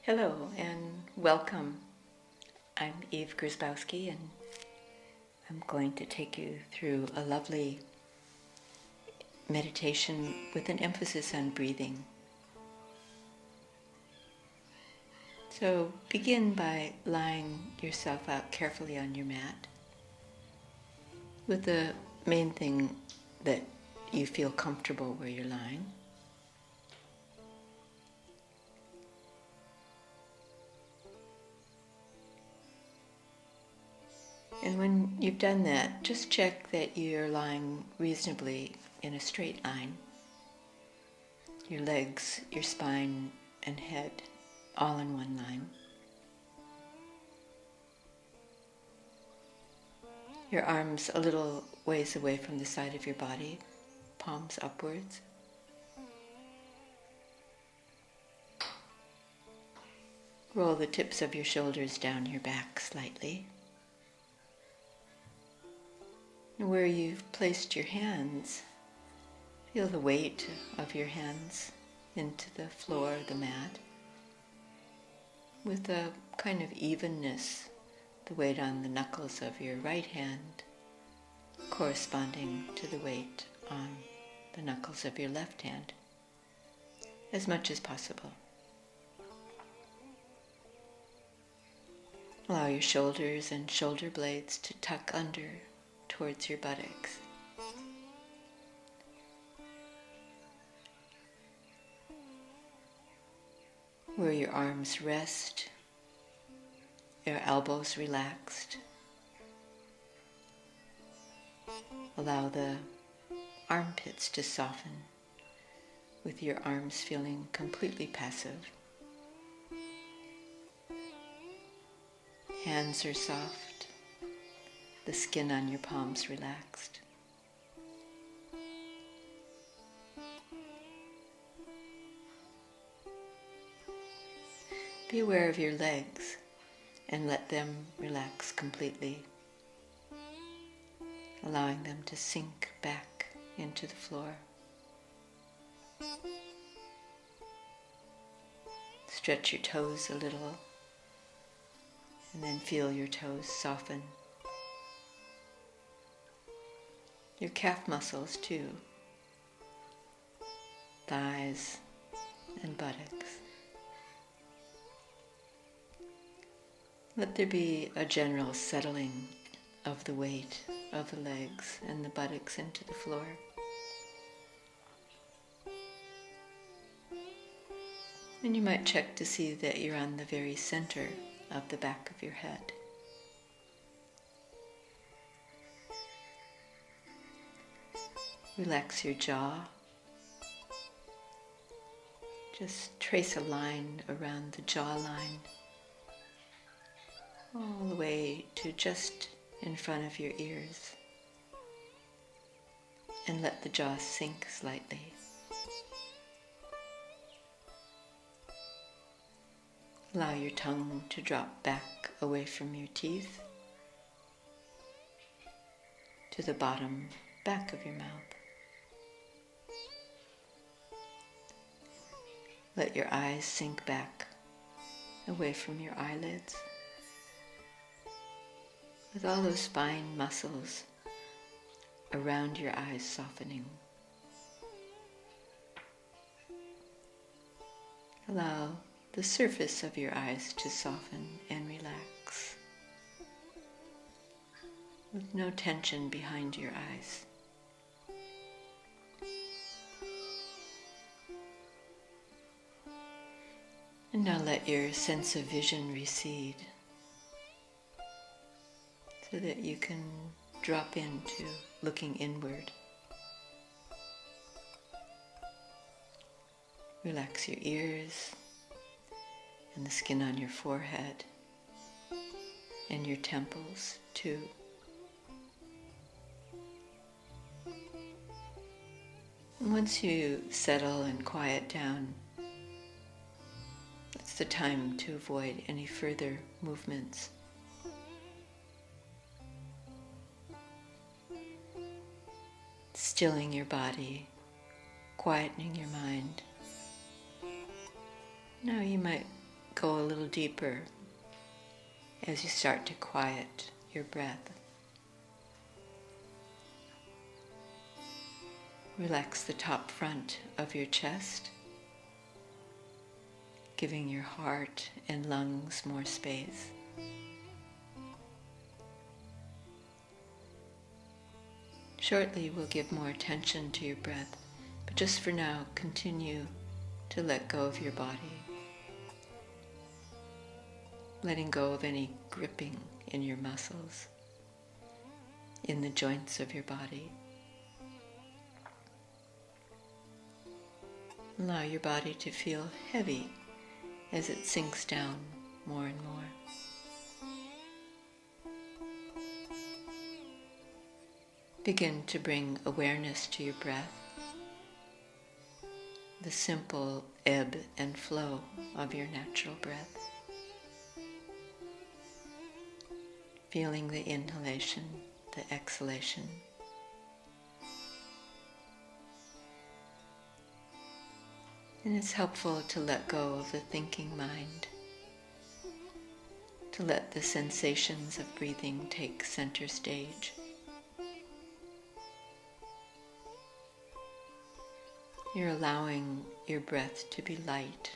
Hello and welcome. I'm Eve Grzybowski and I'm going to take you through a lovely meditation with an emphasis on breathing. So begin by lying yourself out carefully on your mat with the main thing that you feel comfortable where you're lying. And when you've done that, just check that you're lying reasonably in a straight line. Your legs, your spine, and head all in one line. Your arms a little ways away from the side of your body, palms upwards. Roll the tips of your shoulders down your back slightly. And where you've placed your hands, feel the weight of your hands into the floor of the mat with a kind of evenness, the weight on the knuckles of your right hand corresponding to the weight on the knuckles of your left hand, as much as possible. Allow your shoulders and shoulder blades to tuck under towards your buttocks. Where your arms rest, your elbows relaxed. Allow the armpits to soften with your arms feeling completely passive. Hands are soft, the skin on your palms relaxed. Be aware of your legs and let them relax completely, allowing them to sink back into the floor. Stretch your toes a little and then feel your toes soften. Your calf muscles too, thighs and buttocks. Let there be a general settling of the weight of the legs and the buttocks into the floor. And you might check to see that you're on the very center of the back of your head. Relax your jaw. Just trace a line around the jawline, all the way to just in front of your ears. And let the jaw sink slightly. Allow your tongue to drop back away from your teeth to the bottom back of your mouth. Let your eyes sink back away from your eyelids, with all those spine muscles around your eyes softening. Allow the surface of your eyes to soften and relax, with no tension behind your eyes. And now let your sense of vision recede so that you can drop into looking inward. Relax your ears and the skin on your forehead and your temples too. And once you settle and quiet down, it's the time to avoid any further movements. Stilling your body, quietening your mind. Now you might go a little deeper as you start to quiet your breath. Relax the top front of your chest, giving your heart and lungs more space. Shortly, we'll give more attention to your breath, but just for now, continue to let go of your body, letting go of any gripping in your muscles, in the joints of your body. Allow your body to feel heavy as it sinks down more and more. Begin to bring awareness to your breath, the simple ebb and flow of your natural breath. Feeling the inhalation, the exhalation. And it's helpful to let go of the thinking mind, to let the sensations of breathing take center stage. You're allowing your breath to be light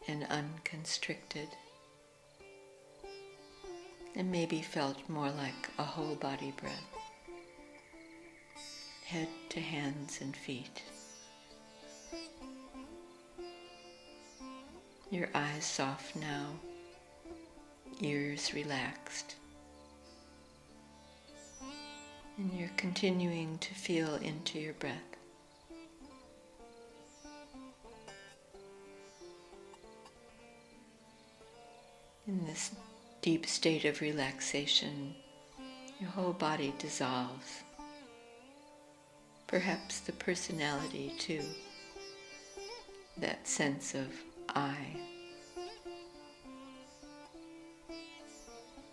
and unconstricted, and maybe felt more like a whole body breath, head to hands and feet. Your eyes soft now, ears relaxed, and you're continuing to feel into your breath. In this deep state of relaxation, your whole body dissolves. Perhaps the personality too, that sense of I.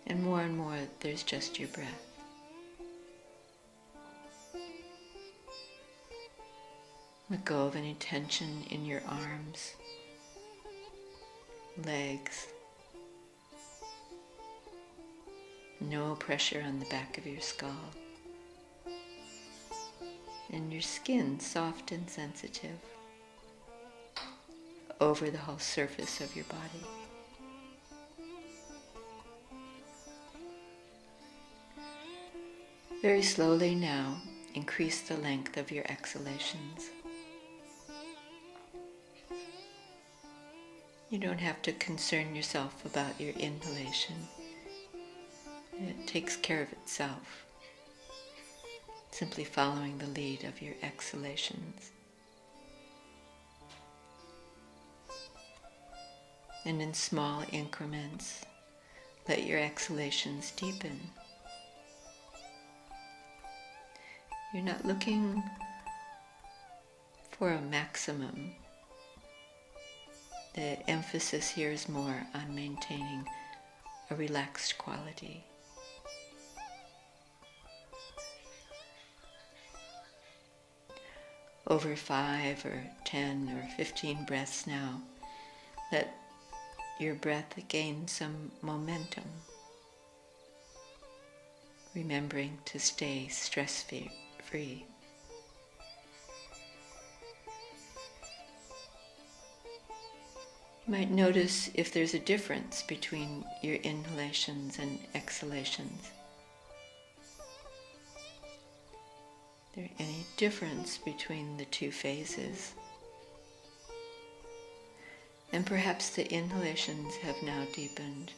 And more, there's just your breath. Let go of any tension in your arms, legs. No pressure on the back of your skull. And your skin soft and sensitive over the whole surface of your body. Very slowly now, increase the length of your exhalations. You don't have to concern yourself about your inhalation. It takes care of itself, simply following the lead of your exhalations. And in small increments, let your exhalations deepen. You're not looking for a maximum. The emphasis here is more on maintaining a relaxed quality. Over 5 or 10 or 15 breaths now, let your breath gain some momentum, remembering to stay stress-free. You might notice if there's a difference between your inhalations and exhalations. Is there any difference between the two phases? And perhaps the inhalations have now deepened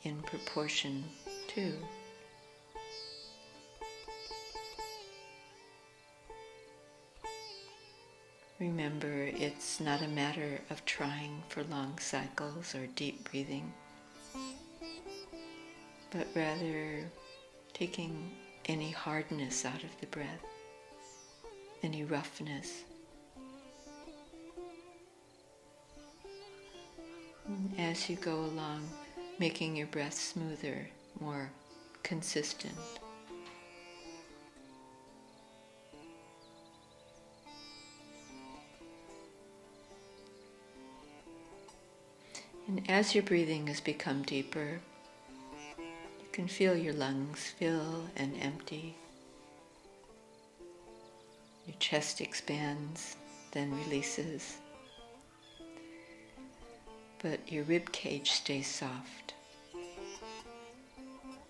in proportion too. Remember, it's not a matter of trying for long cycles or deep breathing, but rather taking any hardness out of the breath, any roughness. And as you go along, making your breath smoother, more consistent. And as your breathing has become deeper, you can feel your lungs fill and empty. Your chest expands, then releases. But your rib cage stays soft.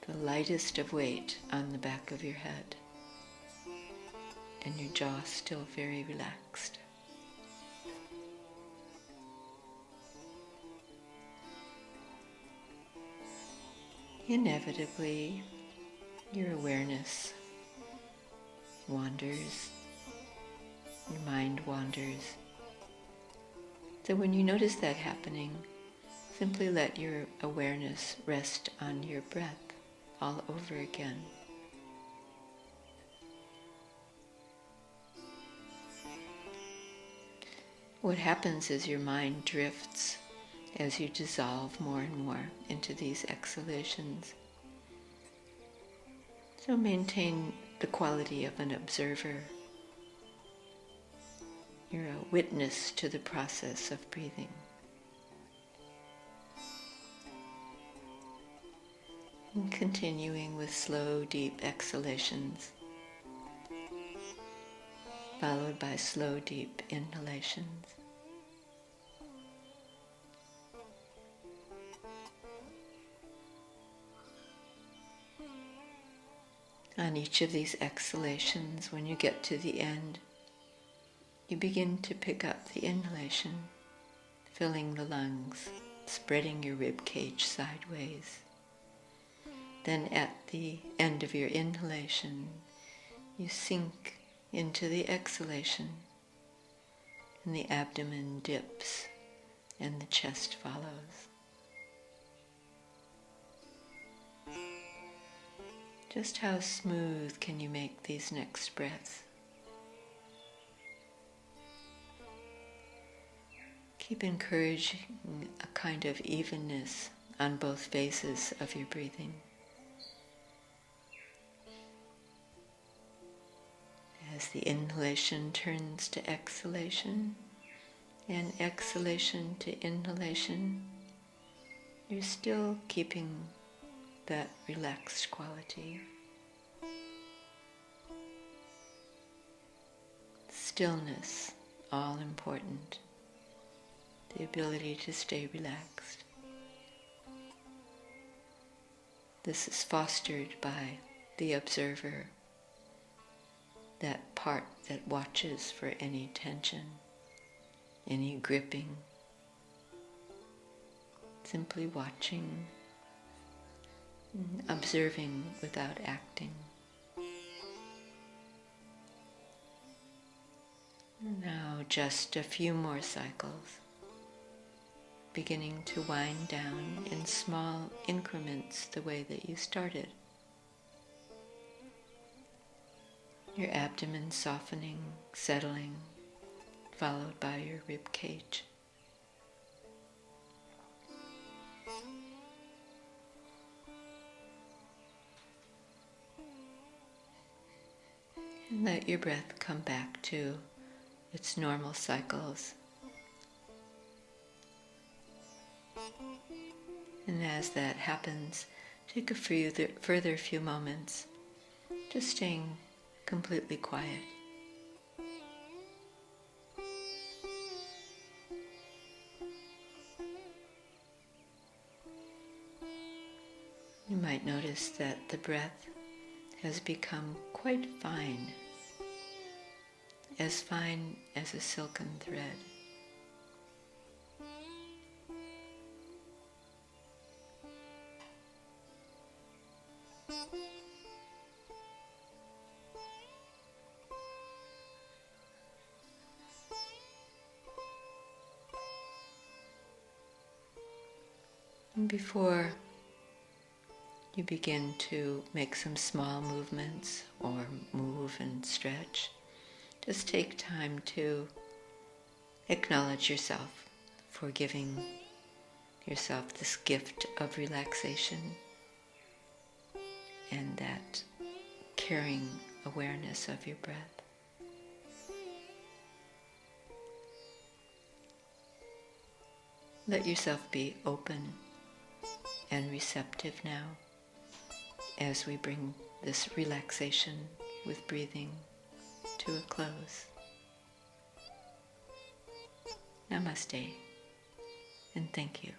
The lightest of weight on the back of your head. And your jaw still very relaxed. Inevitably, your awareness wanders, your mind wanders. So when you notice that happening, simply let your awareness rest on your breath all over again. What happens is your mind drifts as you dissolve more and more into these exhalations. So maintain the quality of an observer. You're a witness to the process of breathing. And continuing with slow, deep exhalations, followed by slow, deep inhalations. On each of these exhalations, when you get to the end, you begin to pick up the inhalation, filling the lungs, spreading your rib cage sideways. Then at the end of your inhalation, you sink into the exhalation, and the abdomen dips and the chest follows. Just how smooth can you make these next breaths? Keep encouraging a kind of evenness on both phases of your breathing. As the inhalation turns to exhalation and exhalation to inhalation, you're still keeping that relaxed quality. Stillness, all important. The ability to stay relaxed. This is fostered by the observer, that part that watches for any tension, any gripping. Simply watching, observing without acting. Now just a few more cycles, beginning to wind down in small increments the way that you started. Your abdomen softening, settling, followed by your rib cage. And let your breath come back to its normal cycles. And as that happens, take a further few moments, just staying completely quiet. You might notice that the breath has become quite fine as a silken thread. And before you begin to make some small movements or move and stretch, just take time to acknowledge yourself for giving yourself this gift of relaxation and that caring awareness of your breath. Let yourself be open and receptive now as we bring this relaxation with breathing to a close. Namaste, and thank you.